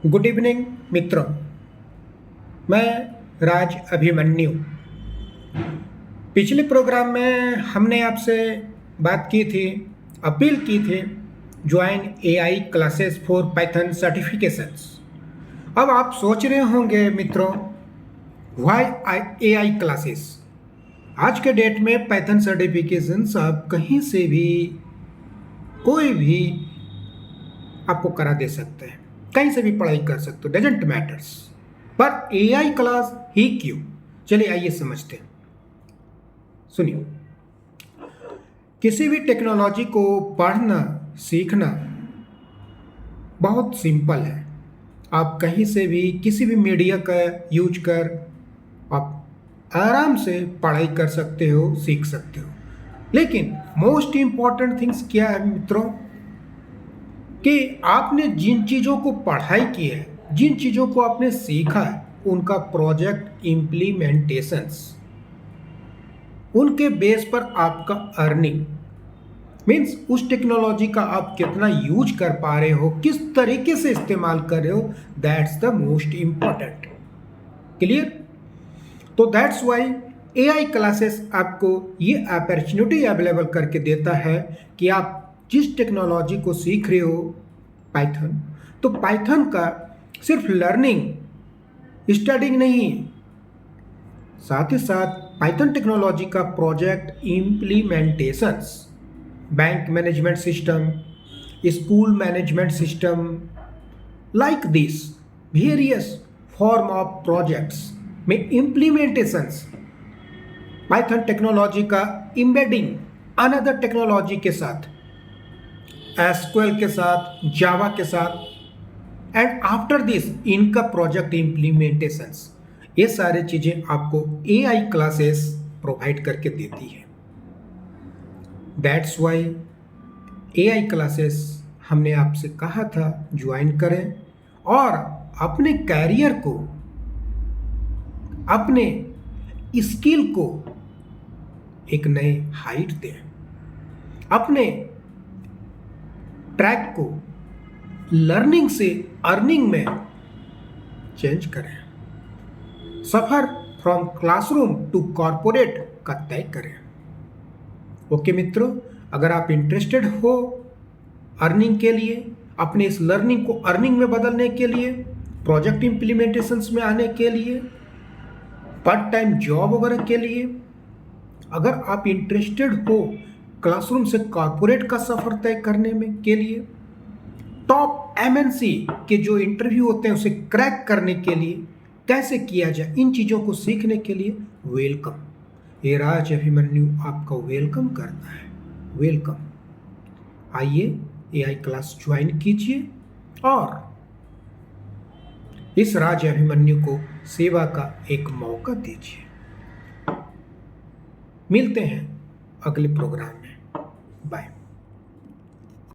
Good evening मित्रों। मैं राज अभिमन्यु। पिछले प्रोग्राम में हमने आपसे बात की थी, अपील की थी, join AI classes for Python certifications. अब आप सोच रहे होंगे मित्रों, व्हाई एआई क्लासेस? आज के डेट में पाइथन सर्टिफिकेशंस आप कहीं से भी कोई भी आपको करा दे सकते हैं, कहीं से भी पढ़ाई कर सकते हो, डजेंट मैटर्स। पर एआई क्लास ही क्यों? चलिए आइए समझते हैं। सुनिए, किसी भी टेक्नोलॉजी को पढ़ना सीखना बहुत सिंपल है। आप कहीं से भी किसी भी मीडिया का यूज कर आप आराम से पढ़ाई कर सकते हो, सीख सकते हो। लेकिन मोस्ट इंपॉर्टेंट थिंग्स क्या है मित्रों, कि आपने जिन चीज़ों को पढ़ाई की है, जिन चीज़ों को आपने सीखा है, उनका प्रोजेक्ट इम्प्लीमेंटेशंस, उनके बेस पर आपका अर्निंग मीन्स उस टेक्नोलॉजी का आप कितना यूज कर पा रहे हो, किस तरीके से इस्तेमाल कर रहे हो, that's the most important. Clear? तो दैट्स वाई एआई क्लासेस आपको ये अपॉर्चुनिटी अवेलेबल करके देता है कि आप जिस टेक्नोलॉजी को सीख रहे हो पाइथन, तो पाइथन का सिर्फ लर्निंग स्टडिंग नहीं, साथ ही साथ पाइथन टेक्नोलॉजी का project implementations, bank management system, school management system, like this various form of projects में इम्प्लीमेंटेशंस, पाइथन टेक्नोलॉजी का एम्बेडिंग अनदर टेक्नोलॉजी के साथ, एसक्यूएल के साथ, जावा के साथ, एंड आफ्टर दिस इनका प्रोजेक्ट इम्प्लीमेंटेशंस, ये सारी चीज़ें आपको एआई क्लासेस प्रोवाइड करके देती है। दैट्स वाई एआई क्लासेस हमने आपसे कहा था ज्वाइन करें और अपने कैरियर को, अपने स्किल को एक नए हाइट दें, अपने ट्रैक को लर्निंग से अर्निंग में चेंज करें, सफर फ्रॉम क्लासरूम टू कॉर्पोरेट का तय करें। ओके मित्रों, अगर आप इंटरेस्टेड हो अर्निंग के लिए, अपने इस लर्निंग को अर्निंग में बदलने के लिए, प्रोजेक्ट इम्प्लीमेंटेशंस में आने के लिए, पार्ट टाइम जॉब वगैरह के लिए, अगर आप इंटरेस्टेड हो क्लासरूम से कॉर्पोरेट का सफर तय करने में के लिए, टॉप एमएनसी के जो इंटरव्यू होते हैं उसे क्रैक करने के लिए कैसे किया जाए, इन चीज़ों को सीखने के लिए वेलकम। ये राज अभिमन्यु आपका वेलकम करता है। वेलकम। आइए एआई क्लास ज्वाइन कीजिए और इस राज अभिमन्यु को सेवा का एक मौका दीजिए। मिलते हैं अगले प्रोग्राम में। बाय।